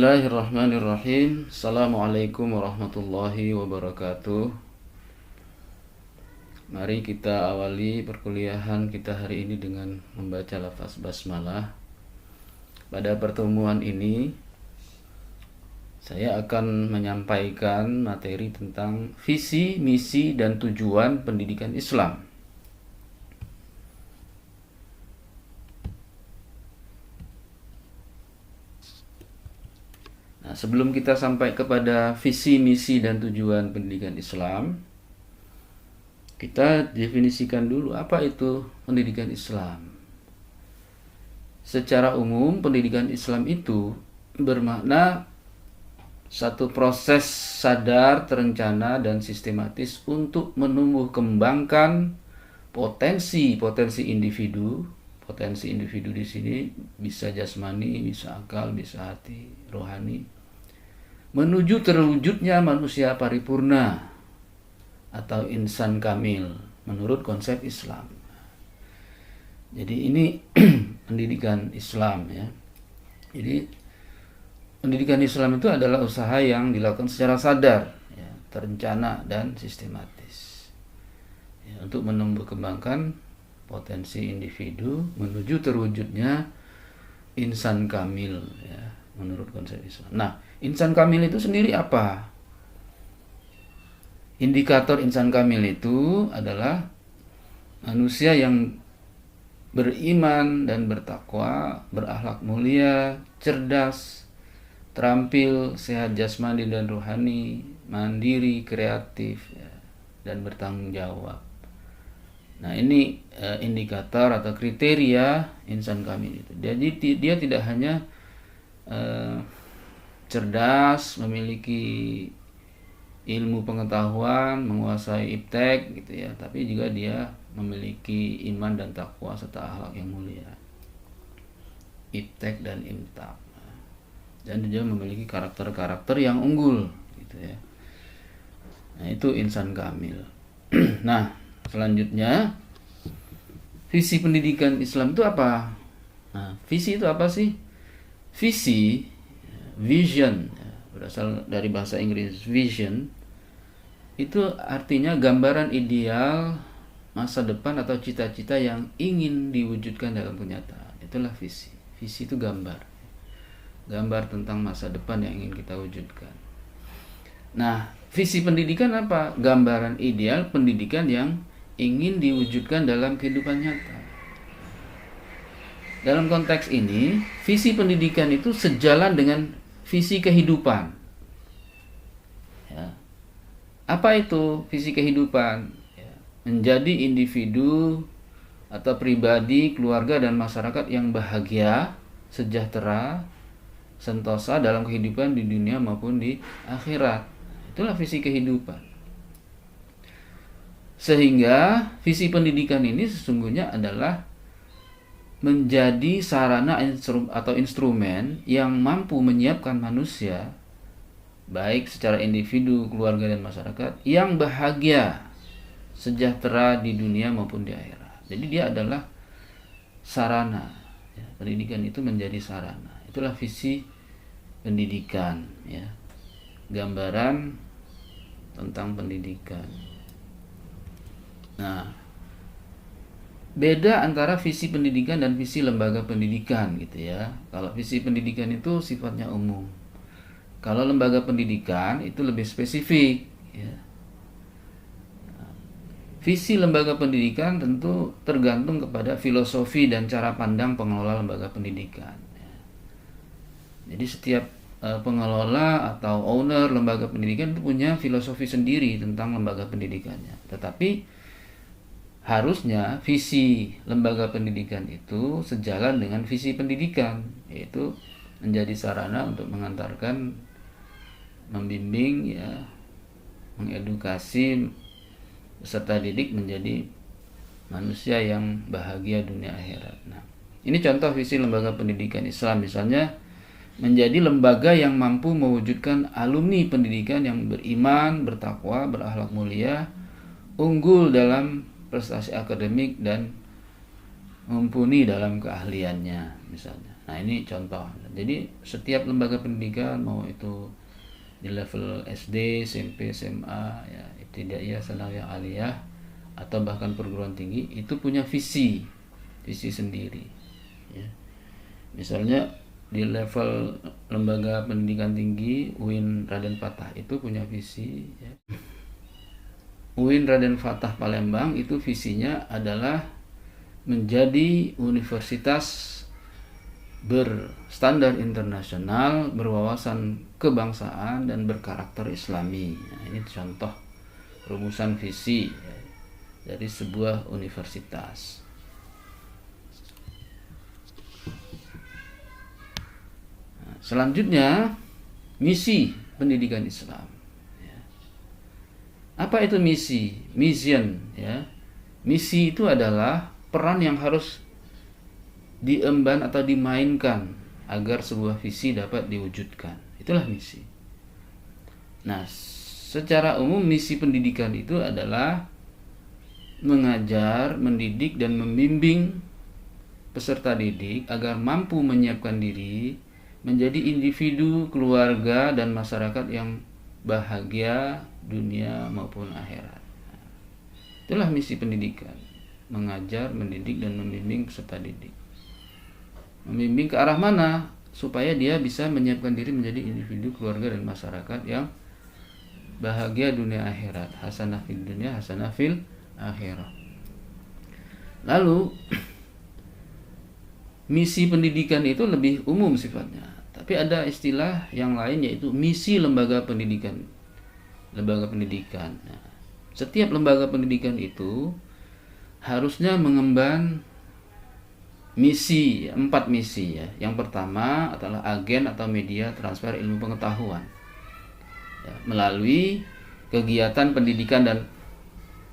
Bismillahirrahmanirrahim. Assalamualaikum warahmatullahi wabarakatuh. Mari kita awali perkuliahan kita hari ini dengan membaca lafaz basmalah. Pada pertemuan ini saya akan menyampaikan materi tentang visi, misi, dan tujuan pendidikan Islam. Nah, sebelum kita sampai kepada visi, misi, dan tujuan pendidikan Islam, kita definisikan dulu apa itu pendidikan Islam. Secara umum, pendidikan Islam itu bermakna satu proses sadar, terencana, dan sistematis untuk menumbuh kembangkan potensi individu. Potensi individu di sini bisa jasmani, bisa akal, bisa hati, rohani, menuju terwujudnya manusia paripurna atau insan kamil menurut konsep Islam. Jadi ini pendidikan Islam ya. Jadi pendidikan Islam itu adalah usaha yang dilakukan secara sadar, ya, terencana dan sistematis, ya, untuk menumbuh kembangkan potensi individu menuju terwujudnya insan kamil ya, menurut konsep Islam. Nah, insan kamil itu sendiri apa? Indikator insan kamil itu adalah manusia yang beriman dan bertakwa, berakhlak mulia, cerdas, terampil, sehat jasmani dan rohani, mandiri, kreatif, ya, dan bertanggung jawab. Nah, ini indikator atau kriteria insan kamil itu. Jadi dia tidak hanya cerdas, memiliki ilmu pengetahuan, menguasai iptek gitu ya, tapi juga dia memiliki iman dan takwa serta akhlak yang mulia. Iptek dan imtak. Dan dia memiliki karakter-karakter yang unggul gitu ya. Nah, itu insan kamil. Nah, selanjutnya, visi pendidikan Islam itu apa? Nah, visi itu apa sih? Visi, vision, berasal dari bahasa Inggris vision, itu artinya gambaran ideal masa depan atau cita-cita yang ingin diwujudkan dalam kenyataan. Itulah visi. Visi itu gambar tentang masa depan yang ingin kita wujudkan. Nah, visi pendidikan apa? Gambaran ideal pendidikan yang ingin diwujudkan dalam kehidupan nyata. Dalam konteks ini, visi pendidikan itu sejalan dengan visi kehidupan. Ya. Apa itu visi kehidupan? Ya. Menjadi individu atau pribadi, keluarga, dan masyarakat yang bahagia, sejahtera, sentosa dalam kehidupan di dunia maupun di akhirat. Itulah visi kehidupan. Sehingga visi pendidikan ini sesungguhnya adalah menjadi sarana atau instrumen yang mampu menyiapkan manusia, baik secara individu, keluarga, dan masyarakat, yang bahagia, sejahtera di dunia maupun di akhirat. Jadi dia adalah sarana. Ya, pendidikan itu menjadi sarana. Itulah visi pendidikan. Ya. Gambaran tentang pendidikan. Nah, beda antara visi pendidikan dan visi lembaga pendidikan gitu ya. Kalau visi pendidikan itu sifatnya umum. Kalau lembaga pendidikan itu lebih spesifik ya. Visi lembaga pendidikan tentu tergantung kepada filosofi dan cara pandang pengelola lembaga pendidikan ya. Jadi setiap pengelola atau owner lembaga pendidikan itu punya filosofi sendiri tentang lembaga pendidikannya. Tetapi harusnya visi lembaga pendidikan itu sejalan dengan visi pendidikan, yaitu menjadi sarana untuk mengantarkan, membimbing, ya, mengedukasi peserta didik menjadi manusia yang bahagia dunia akhirat. Nah, ini contoh visi lembaga pendidikan Islam, misalnya menjadi lembaga yang mampu mewujudkan alumni pendidikan yang beriman, bertakwa, berakhlak mulia, unggul dalam prestasi akademik dan mumpuni dalam keahliannya misalnya. Nah, ini contoh. Jadi setiap lembaga pendidikan, mau itu di level SD, SMP, SMA, ya, ibtidaiyah, sanawiyah, aliyah, atau bahkan perguruan tinggi, itu punya visi sendiri. Ya. Misalnya di level lembaga pendidikan tinggi, UIN Raden Fatah itu punya visi. Ya. UIN Raden Fatah Palembang itu visinya adalah menjadi universitas berstandar internasional, berwawasan kebangsaan, dan berkarakter Islami. Nah, ini contoh rumusan visi ya, dari sebuah universitas. Nah, selanjutnya, misi pendidikan Islam. Ya. Apa itu misi? Mission. Ya. Misi itu adalah peran yang harus diemban atau dimainkan agar sebuah visi dapat diwujudkan. Itulah misi. Nah, secara umum misi pendidikan itu adalah mengajar, mendidik, dan membimbing peserta didik agar mampu menyiapkan diri menjadi individu, keluarga, dan masyarakat yang bahagia dunia maupun akhirat. Itulah misi pendidikan. Mengajar, mendidik, dan membimbing peserta didik. Membimbing ke arah mana? Supaya dia bisa menyiapkan diri menjadi individu, keluarga, dan masyarakat yang bahagia dunia akhirat. Hasanah fil dunia, hasanah fil akhirat. Lalu misi pendidikan itu lebih umum sifatnya, tapi ada istilah yang lain, yaitu misi lembaga pendidikan. Lembaga pendidikan. Nah, setiap lembaga pendidikan itu harusnya mengemban misi, 4 misi ya. Yang pertama adalah agen atau media transfer ilmu pengetahuan ya, melalui kegiatan pendidikan dan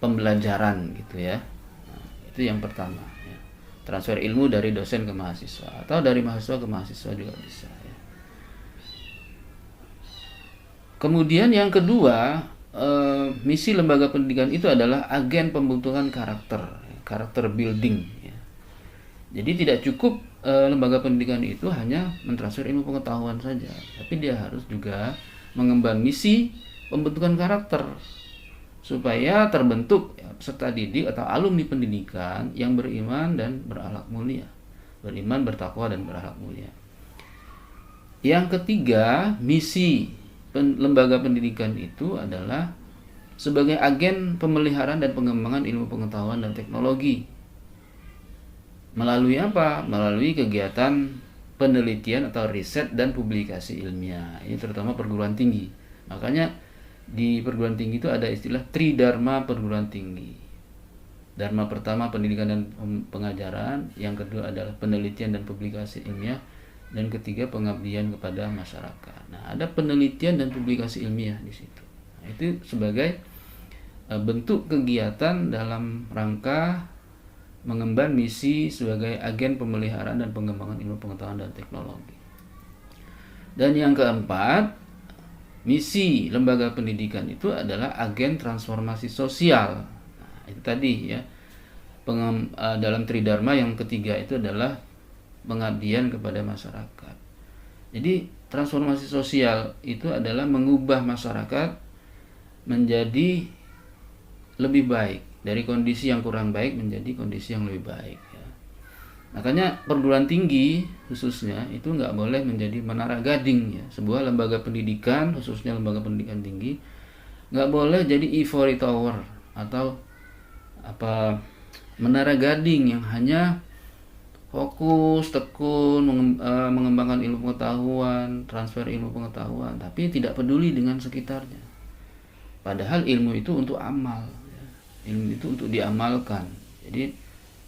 pembelajaran gitu ya. Nah, itu yang pertama ya. Transfer ilmu dari dosen ke mahasiswa atau dari mahasiswa ke mahasiswa juga bisa ya. Kemudian yang kedua, misi lembaga pendidikan itu adalah agen pembentukan karakter building. Jadi tidak cukup lembaga pendidikan itu hanya mentransfer ilmu pengetahuan saja, tapi dia harus juga mengemban misi pembentukan karakter supaya terbentuk ya, peserta didik atau alumni pendidikan yang beriman dan berakhlak mulia, beriman, bertakwa, dan berakhlak mulia. Yang ketiga, misi lembaga pendidikan itu adalah sebagai agen pemeliharaan dan pengembangan ilmu pengetahuan dan teknologi. Melalui apa? Melalui kegiatan penelitian atau riset dan publikasi ilmiah. Ini terutama perguruan tinggi. Makanya di perguruan tinggi itu ada istilah Tridharma perguruan tinggi. Dharma pertama pendidikan dan pengajaran, yang kedua adalah penelitian dan publikasi ilmiah, dan ketiga pengabdian kepada masyarakat. Nah, ada penelitian dan publikasi ilmiah di situ. Nah, itu sebagai bentuk kegiatan dalam rangka mengemban misi sebagai agen pemeliharaan dan pengembangan ilmu pengetahuan dan teknologi. Dan yang keempat, misi lembaga pendidikan itu adalah agen transformasi sosial. Nah, itu tadi ya. Dalam Tridharma yang ketiga itu adalah pengabdian kepada masyarakat. Jadi transformasi sosial itu adalah mengubah masyarakat menjadi lebih baik, dari kondisi yang kurang baik menjadi kondisi yang lebih baik ya. Makanya perguruan tinggi khususnya itu nggak boleh menjadi menara gading ya. Sebuah lembaga pendidikan, khususnya lembaga pendidikan tinggi, nggak boleh jadi ivory tower atau menara gading yang hanya fokus tekun mengembangkan ilmu pengetahuan, transfer ilmu pengetahuan, tapi tidak peduli dengan sekitarnya. Padahal ilmu itu untuk amal. Ilmu itu untuk diamalkan, jadi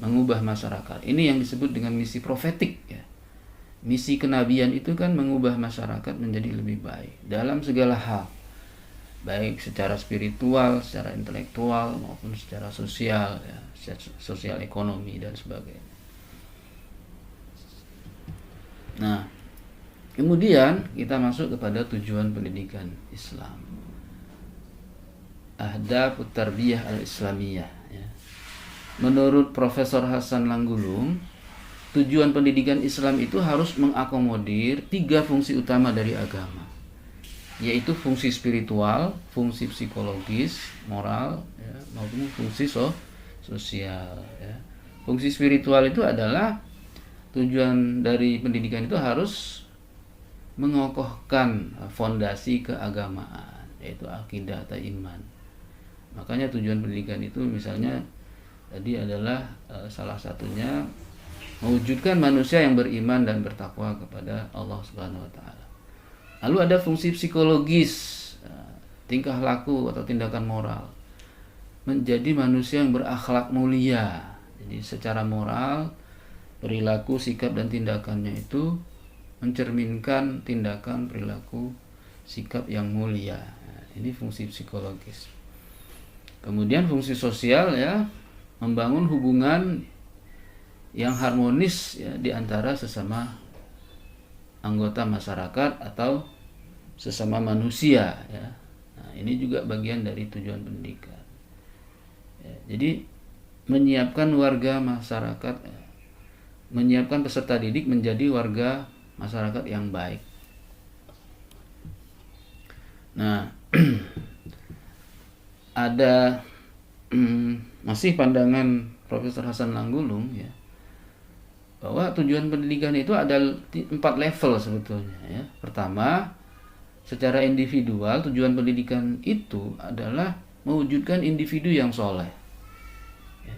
mengubah masyarakat. Ini yang disebut dengan misi profetik ya. Misi kenabian itu kan mengubah masyarakat menjadi lebih baik dalam segala hal, baik secara spiritual, secara intelektual, maupun secara sosial ya, sosial ekonomi dan sebagainya. Nah, kemudian kita masuk kepada tujuan pendidikan Islam. Ahdaf Tarbiyah al-Islamiyah ya. Menurut Profesor Hasan Langgulung, tujuan pendidikan Islam itu harus mengakomodir 3 fungsi utama dari agama, yaitu fungsi spiritual, fungsi psikologis, moral, ya, maupun fungsi sosial. Ya. Fungsi spiritual itu adalah tujuan dari pendidikan itu harus mengokohkan fondasi keagamaan, yaitu akidah atau iman. Makanya tujuan pendidikan itu misalnya tadi adalah salah satunya mewujudkan manusia yang beriman dan bertakwa kepada Allah Subhanahu wa taala. Lalu ada fungsi psikologis, tingkah laku atau tindakan moral. Menjadi manusia yang berakhlak mulia. Jadi secara moral, perilaku, sikap dan tindakannya itu mencerminkan tindakan, perilaku, sikap yang mulia. Nah, ini fungsi psikologis. Kemudian fungsi sosial, ya, membangun hubungan yang harmonis, ya, di antara sesama anggota masyarakat atau sesama manusia, ya. Nah, ini juga bagian dari tujuan pendidikan. Ya, jadi menyiapkan warga masyarakat, ya, menyiapkan peserta didik menjadi warga masyarakat yang baik. Nah, ada masih pandangan Profesor Hasan Langgulung, ya, bahwa tujuan pendidikan itu ada 4 level sebetulnya, ya. Pertama, secara individual tujuan pendidikan itu adalah mewujudkan individu yang soleh,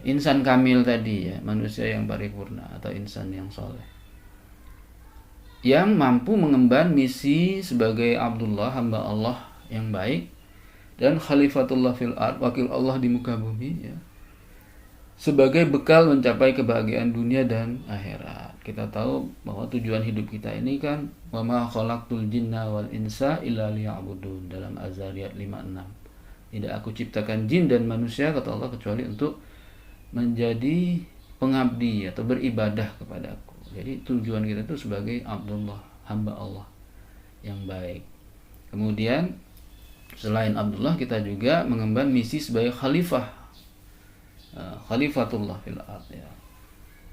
insan kamil tadi, ya, manusia yang paripurna atau insan yang soleh, yang mampu mengemban misi sebagai Abdullah, hamba Allah yang baik, dan khalifatullah fil ard, wakil Allah di muka bumi, ya, sebagai bekal mencapai kebahagiaan dunia dan akhirat. Kita tahu bahwa tujuan hidup kita ini kan wa ma khalaqtul jinna wal insa illa liya'budun, dalam Az-Zariyat 5:6. Tidak aku ciptakan jin dan manusia, kata Allah, kecuali untuk menjadi pengabdi atau beribadah kepadaku. Jadi tujuan kita itu sebagai Abdullah, hamba Allah yang baik. Kemudian selain Abdullah, kita juga mengemban misi sebagai khalifah, khalifatullah fil ard, ya.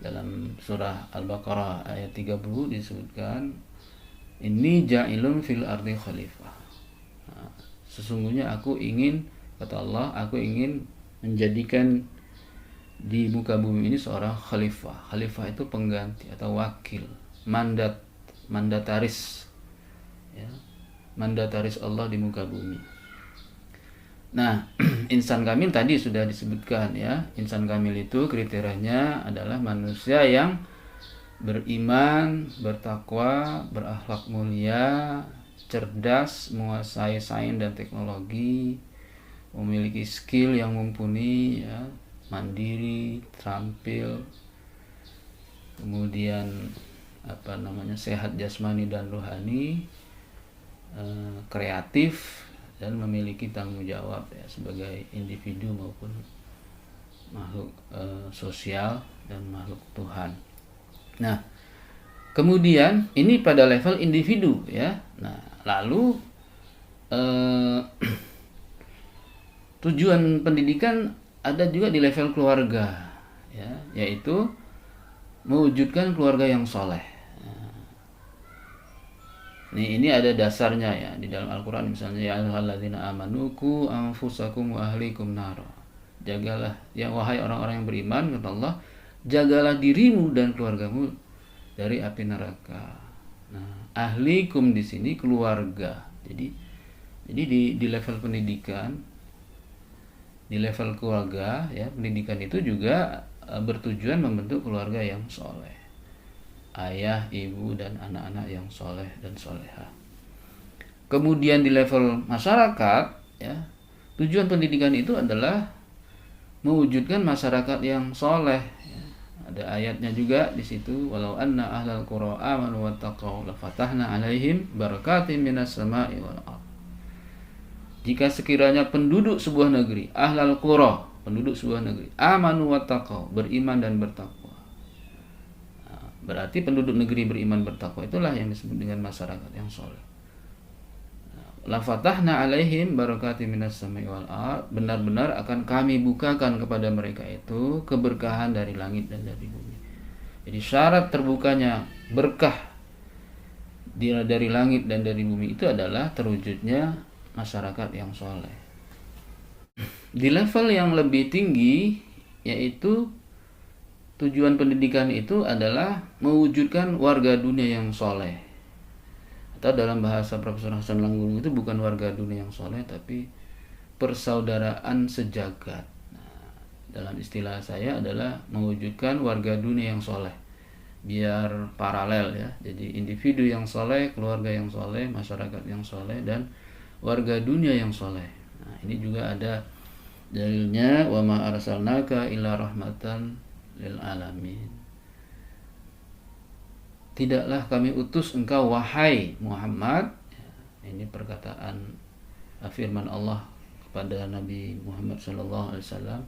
Dalam surah Al-Baqarah ayat 30 disebutkan, inni ja'ilun fil ardi khalifah. Nah, sesungguhnya aku ingin, kata Allah, aku ingin menjadikan di muka bumi ini seorang khalifah. Khalifah itu pengganti atau wakil, mandataris, ya, mandataris Allah di muka bumi. Nah, insan kamil tadi sudah disebutkan, ya. Insan kamil itu kriterianya adalah manusia yang beriman, bertakwa, berakhlak mulia, cerdas, menguasai sains dan teknologi, memiliki skill yang mumpuni, ya, mandiri, terampil, kemudian sehat jasmani dan rohani, kreatif, dan memiliki tanggung jawab, ya, sebagai individu maupun makhluk sosial dan makhluk Tuhan. Nah, kemudian ini pada level individu, ya. Nah, lalu tujuan pendidikan ada juga di level keluarga, ya, yaitu mewujudkan keluarga yang soleh. Ini ada dasarnya, ya, di dalam Al-Quran, misalnya, ya ayyuhalladzina amanu qu anfusakum wa ahlikum nara. Jagalah, ya, wahai orang-orang yang beriman, kata Allah, jagalah dirimu dan keluargamu dari api neraka. Nah, ahlikum di sini keluarga. Jadi di level pendidikan, di level keluarga, ya, pendidikan itu juga bertujuan membentuk keluarga yang soleh. Ayah, ibu, dan anak-anak yang soleh dan soleha. Kemudian di level masyarakat, ya, tujuan pendidikan itu adalah mewujudkan masyarakat yang soleh. Ya. Ada ayatnya juga di situ, walau anna ahlal qura amanu wattaqau lafatahna alaihim barakatim minas sama'i wal ardh. Jika sekiranya penduduk sebuah negeri, ahlal qura, penduduk sebuah negeri, amanu wattaqau, beriman dan bertakwa. Berarti penduduk negeri beriman bertakwa itulah yang disebut dengan masyarakat yang soleh. La fatahna alaihim barakatim minas sama'i wal ardh, benar-benar akan kami bukakan kepada mereka itu keberkahan dari langit dan dari bumi. Jadi syarat terbukanya berkah dari langit dan dari bumi itu adalah terwujudnya masyarakat yang soleh. Di level yang lebih tinggi, yaitu tujuan pendidikan itu adalah mewujudkan warga dunia yang soleh. Atau dalam bahasa Profesor Hasan Langgeng itu bukan warga dunia yang soleh, tapi persaudaraan sejagat. Nah, dalam istilah saya adalah mewujudkan warga dunia yang soleh. Biar paralel ya. Jadi individu yang soleh, keluarga yang soleh, masyarakat yang soleh, dan warga dunia yang soleh. Nah, ini juga ada dalilnya, wa ma arsalnaka illa rahmatan lil alamin. Tidaklah kami utus engkau wahai Muhammad. Ini perkataan firman Allah kepada Nabi Muhammad SAW,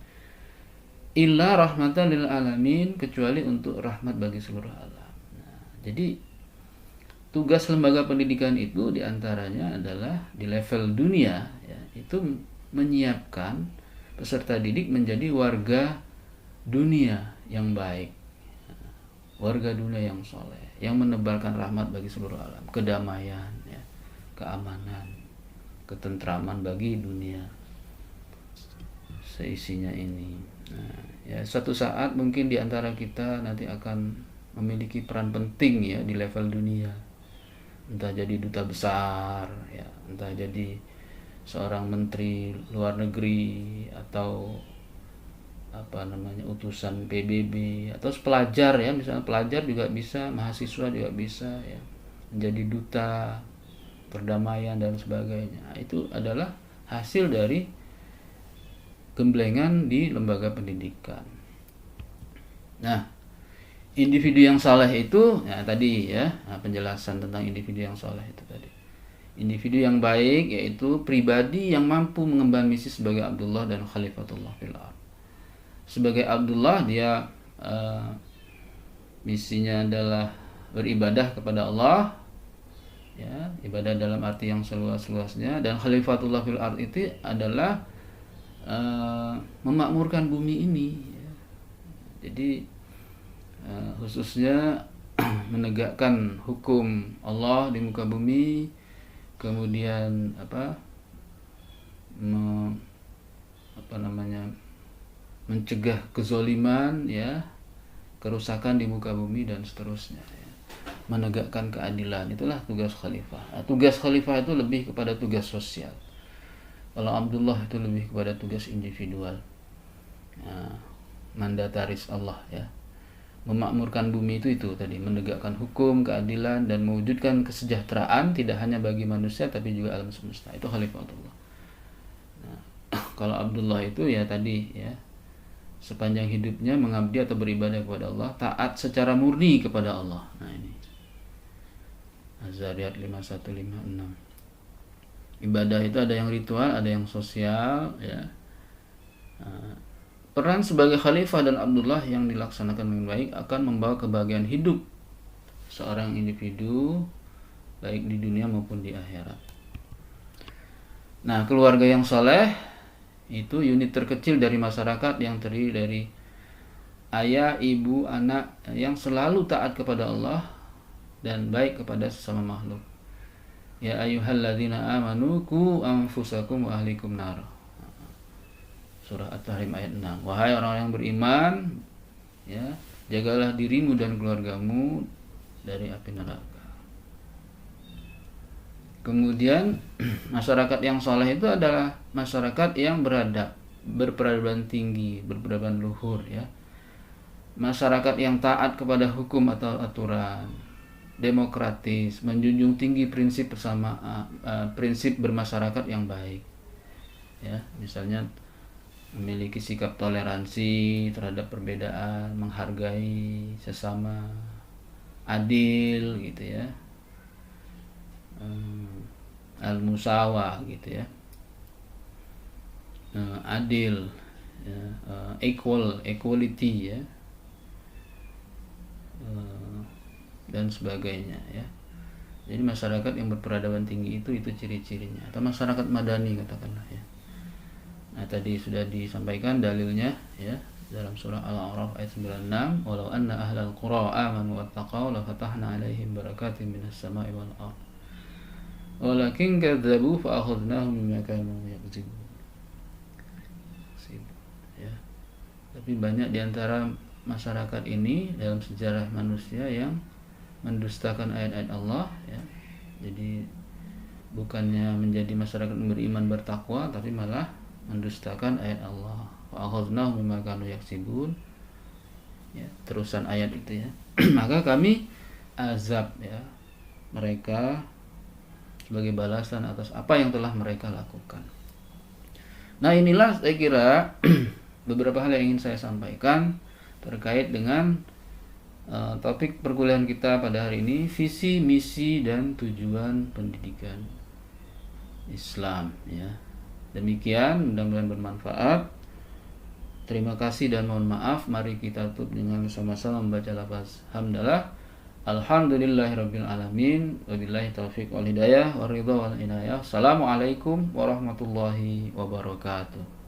illa rahmatan lil alamin, kecuali untuk rahmat bagi seluruh alam. Nah, jadi tugas lembaga pendidikan itu diantaranya adalah di level dunia ya, itu menyiapkan peserta didik menjadi warga dunia yang baik, warga dunia yang soleh, yang menebarkan rahmat bagi seluruh alam, kedamaian ya, keamanan, ketentraman bagi dunia seisinya ini. Nah, ya suatu saat mungkin di antara kita nanti akan memiliki peran penting ya di level dunia. Entah jadi duta besar ya, entah jadi seorang menteri luar negeri, atau utusan PBB, atau pelajar ya, misalnya pelajar juga bisa, mahasiswa juga bisa ya, menjadi duta perdamaian dan sebagainya. Nah, itu adalah hasil dari gemblengan di lembaga pendidikan. Nah, individu yang saleh itu ya tadi ya, penjelasan tentang individu yang saleh itu tadi. Individu yang baik yaitu pribadi yang mampu mengemban misi sebagai Abdullah dan Khalifatullah fil ardh. Sebagai Abdullah dia misinya adalah beribadah kepada Allah ya, ibadah dalam arti yang seluas-luasnya, dan Khalifatullah fil ardh itu adalah memakmurkan bumi ini ya. Jadi khususnya menegakkan hukum Allah di muka bumi, kemudian mencegah kezoliman ya, kerusakan di muka bumi dan seterusnya ya. Menegakkan keadilan, itulah tugas khalifah. Nah, tugas khalifah itu lebih kepada tugas sosial. Kalau Abdullah itu lebih kepada tugas individual, mandataris Allah ya, memakmurkan bumi itu tadi, menegakkan hukum, keadilan, dan mewujudkan kesejahteraan tidak hanya bagi manusia tapi juga alam semesta. Itu Khalifatullah. Nah, kalau Abdullah itu ya tadi ya, sepanjang hidupnya mengabdi atau beribadah kepada Allah, taat secara murni kepada Allah. Nah ini Az-Zariyat 5156. Ibadah itu ada yang ritual, ada yang sosial ya. Peran sebagai khalifah dan Abdullah yang dilaksanakan dengan baik akan membawa kebahagiaan hidup seorang individu baik di dunia maupun di akhirat. Nah, keluarga yang soleh itu unit terkecil dari masyarakat yang terdiri dari ayah, ibu, anak yang selalu taat kepada Allah dan baik kepada sesama makhluk. Ya ayyuhalladzina amanu qu anfusakum wa ahlikum nar. Surah At-Tahrim ayat 6. Wahai orang yang beriman, ya, jagalah dirimu dan keluargamu dari api neraka. Kemudian masyarakat yang soleh itu adalah masyarakat yang berperadaban tinggi, berperadaban luhur ya. Masyarakat yang taat kepada hukum atau aturan, demokratis, menjunjung tinggi prinsip prinsip bermasyarakat yang baik. Ya, misalnya memiliki sikap toleransi terhadap perbedaan, menghargai sesama, adil gitu ya, al-musawah gitu ya, adil ya, equality ya, dan sebagainya ya. Jadi masyarakat yang berperadaban tinggi itu ciri-cirinya, atau masyarakat madani katakanlah ya. Nah, tadi sudah disampaikan dalilnya ya, dalam surah Al-A'raf ayat 96, walau anna ahlal qura amanu wattaqau la fatahna 'alaihim barakatin minas sama'i wal ardh walakin kadzabu fa akhadnahum bima kanu yakzibun. Ya. Tapi banyak di antara masyarakat ini dalam sejarah manusia yang mendustakan ayat-ayat Allah, ya. Jadi bukannya menjadi masyarakat beriman bertakwa, tapi malah mendustakan ayat Allah. Wa akhadnahum bima kanu yaksibun. Ya, terusan ayat itu ya. Maka kami azab ya mereka sebagai balasan atas apa yang telah mereka lakukan. Nah, inilah saya kira beberapa hal yang ingin saya sampaikan terkait dengan topik perkuliahan kita pada hari ini, visi, misi, dan tujuan pendidikan Islam ya. Demikian, mudah-mudahan bermanfaat. Terima kasih dan mohon maaf. Mari kita tutup dengan sama-sama membaca lafaz hamdalah. Alhamdulillahirabbil alamin. Wabillahi taufiq wal hidayah, waridha wal inayah. Assalamualaikum warahmatullahi wabarakatuh.